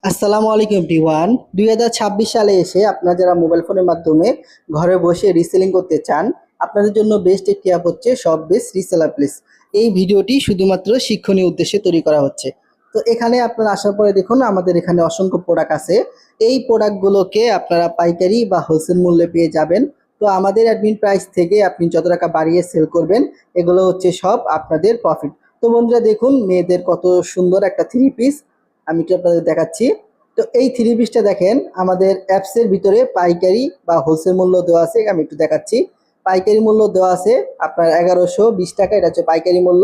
আসসালামু আলাইকুম এভরিওয়ান। 2026 সালে এসে আপনারা যারা মোবাইল ফোনের মাধ্যমে ঘরে বসে রিসেলিং করতে চান, আপনাদের জন্য বেস্ট একটি অ্যাপ হচ্ছে শপবেস রিসেলার প্লেস। এই ভিডিওটি শুধুমাত্র শিক্ষণীয় উদ্দেশ্যে তৈরি করা হচ্ছে। তো এখানে আপনারা আসার পরে দেখুন আমাদের এখানে অসংখ্য প্রোডাক্ট আছে। এই প্রোডাক্টগুলোকে আপনারা পাইকারি বা হোলসেল মূল্যে পেয়ে যাবেন। তো আমাদের অ্যাডমিন প্রাইস থেকে আপনি যত টাকা বাড়িয়ে সেল করবেন, এগুলো হচ্ছে সব আপনাদের প্রফিট। তো বন্ধুরা দেখুন মেয়েদের কত সুন্দর একটা থ্রি পিস আমি কি আপনাদের দেখাচ্ছি। তো এই থ্রি পিসটা দেখেন আমাদের অ্যাপসের ভিতরে পাইকারি বা হোলসেল মূল্য দেওয়া আছে, আমি একটু দেখাচ্ছি। পাইকারি মূল্য দেওয়া আছে আপনার 1120 টাকা, এটা হচ্ছে পাইকারি মূল্য।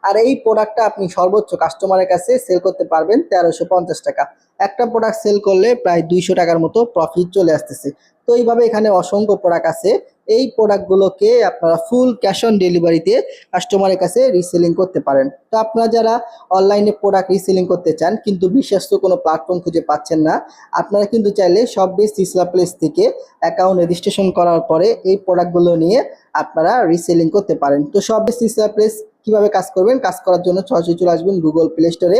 আর এই প্রোডাক্টটা আপনি সর্বোচ্চ কাস্টমারের কাছে সেল করতে পারবেন 1350 টাকা। একটা প্রোডাক্ট সেল করলে প্রায় 200 টাকার মতো প্রফিট চলে আসতেছে। তো এইভাবে এখানে অসংখ্য প্রোডাক্ট আছে। এই প্রোডাক্টগুলোকে আপনারা ফুল ক্যাশ অন ডেলিভারিতে কাস্টমারের কাছে রিসেলিং করতে পারেন। তো আপনারা যারা অনলাইনে প্রোডাক্ট রিসেলিং করতে চান কিন্তু বিশ্বস্ত কোনো প্ল্যাটফর্ম খুঁজে পাচ্ছেন না, আপনারা কিন্তু চাইলে শপবেস রিসেলার প্লেস থেকে অ্যাকাউন্ট রেজিস্ট্রেশন করার পরে এই প্রোডাক্টগুলো নিয়ে আপনারা রিসেলিং করতে পারেন। তো শপবেস রিসেলার প্লেস কিভাবে কাজ করবেন, কাজ করার জন্য সরাসরি চলে আসবেন গুগল প্লে স্টোরে।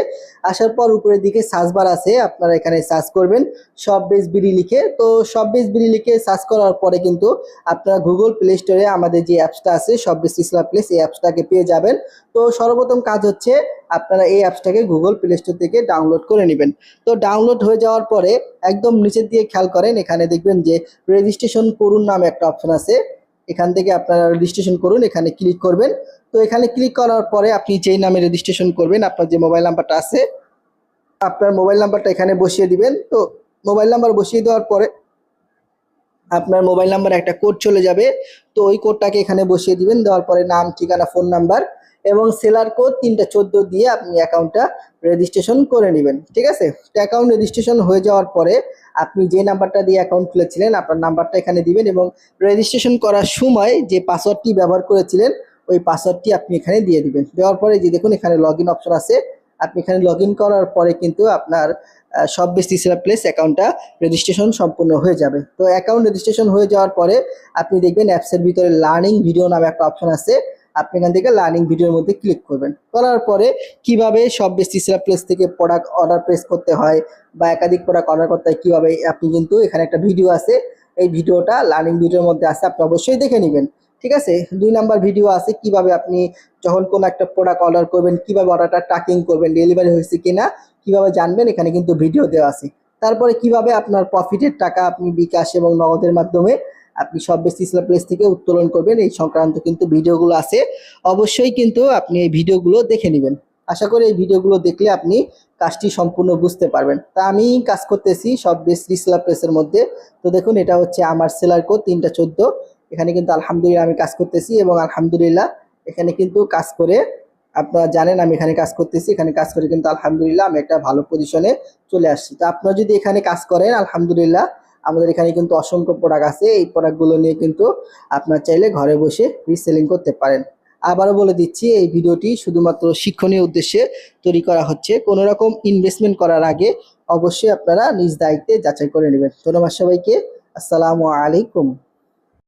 আসার পর উপরের দিকে সার্চ বার আছে, আপনারা এখানে সার্চ করবেন শপবেস বিডি লিখে। তো শপবেস বিডি লিখে সার্চ করার পরে কিন্তু আপনারা গুগল প্লে স্টোরে আমাদের যে অ্যাপসটা আছে শপবেস রিসেলার প্লেস, এই অ্যাপসটাকে পেয়ে যাবেন। তো সর্বপ্রথম কাজ হচ্ছে আপনারা এই অ্যাপসটাকে গুগল প্লে স্টোর থেকে ডাউনলোড করে নেবেন। তো ডাউনলোড হয়ে যাওয়ার পরে একদম নিচের দিকে খেয়াল করেন, এখানে দেখবেন যে রেজিস্ট্রেশন করুন নামে একটা অপশন আছে। এখান থেকে আপনারা রেজিস্ট্রেশন করুন, এখানে ক্লিক করবেন। তো এখানে ক্লিক করার পরে আপনি যেই নামে রেজিস্ট্রেশন করবেন, আপনার যে মোবাইল নাম্বারটা আছে আপনার মোবাইল নাম্বারটা এখানে বসিয়ে দিবেন। তো মোবাইল নাম্বার বসিয়ে দেওয়ার পরে আপনার মোবাইল নাম্বার একটা কোড চলে যাবে। তো ওই কোডটাকে এখানে বসিয়ে দিবেন, দেওয়ার পরে নাম, ঠিকানা, ফোন নাম্বার এবং সেলার কোড 314 দিয়ে আপনি অ্যাকাউন্টটা রেজিস্ট্রেশন করে নেবেন। ঠিক আছে, অ্যাকাউন্ট রেজিস্ট্রেশন হয়ে যাওয়ার পরে আপনি যে নাম্বারটা দিয়ে অ্যাকাউন্ট খুলেছিলেন আপনার নাম্বারটা এখানে দিবেন এবং রেজিস্ট্রেশন করার সময় যে পাসওয়ার্ডটি ব্যবহার করেছিলেন ওই পাসওয়ার্ডটি আপনি এখানে দিয়ে দিবেন। দেওয়ার পরে যে দেখুন এখানে লগ ইন অপশন আছে, আপনি এখানে লগ ইন করার পরে কিন্তু আপনার শপবেস রিসেলার প্লেস অ্যাকাউন্টটা রেজিস্ট্রেশন সম্পূর্ণ হয়ে যাবে। তো অ্যাকাউন্ট রেজিস্ট্রেশন হয়ে যাওয়ার পরে আপনি দেখবেন অ্যাপসের ভিতরে লার্নিং ভিডিও নামে একটা অপশন আছে, আপনি এখান থেকে লার্নিং ভিডিওর মধ্যে ক্লিক করবেন। করার পরে কিভাবে শপবেস রিসেলার প্লেস থেকে প্রোডাক্ট অর্ডার প্লেস করতে হয় বা একাধিক প্রোডাক্ট অর্ডার করতে হয় কিভাবে, আপনি কিন্তু এখানে একটা ভিডিও আছে, এই ভিডিওটা লার্নিং ভিডিওর মধ্যে আছে, আপনি অবশ্যই দেখে নেবেন। ঠিক আছে, 2 নাম্বার ভিডিও আছে কিভাবে আপনি যখন কোনো একটা প্রোডাক্ট অর্ডার করবেন কিভাবে অর্ডারটা ট্র্যাকিং করবেন, ডেলিভারি হয়েছে কিনা কিভাবে জানবেন, এখানে কিন্তু ভিডিও দেওয়া আছে। তারপরে কিভাবে আপনার প্রফিটের টাকা আপনি বিকাশ এবং নগদের মাধ্যমে আপনি শপবেস রিসেলার প্লেস থেকে উত্তোলন করবেন এই সংক্রান্ত কিন্তু ভিডিওগুলো আছে। অবশ্যই কিন্তু আপনি এই ভিডিওগুলো দেখে নেবেন। আশা করি এই ভিডিওগুলো দেখলে আপনি কাজটি সম্পূর্ণ বুঝতে পারবেন। তা আমি কাজ করতেছি শপবেস রিসেলার প্লেসের মধ্যে। তো দেখুন এটা হচ্ছে আমার সেলার কোড 314। এখানে কিন্তু আলহামদুলিল্লাহ আমি কাজ করতেছি এবং আলহামদুলিল্লাহ এখানে কিন্তু কাজ করে আপনারা জানেন আমি এখানে কাজ করতেছি, এখানে কাজ করে কিন্তু আলহামদুলিল্লাহ আমি একটা ভালো পজিশনে চলে আসছি। তো আপনারা যদি এখানে কাজ করেন আলহামদুলিল্লাহ আমাদের এখানে কিন্তু অসংখ্য প্রোডাক্ট আছে, এই প্রোডাক্টগুলো নিয়ে কিন্তু আপনার চাইলে ঘরে বসে রিসেলিং করতে পারেন। আবারও বলে দিচ্ছি এই ভিডিওটি শুধুমাত্র শিক্ষণীয় উদ্দেশ্যে তৈরি করা হচ্ছে, কোনো রকম ইনভেস্টমেন্ট করার আগে অবশ্যই আপনারা নিজ দায়িত্বে যাচাই করে নেবেন। ধন্যবাদ সবাইকে, আসসালামু আলাইকুম।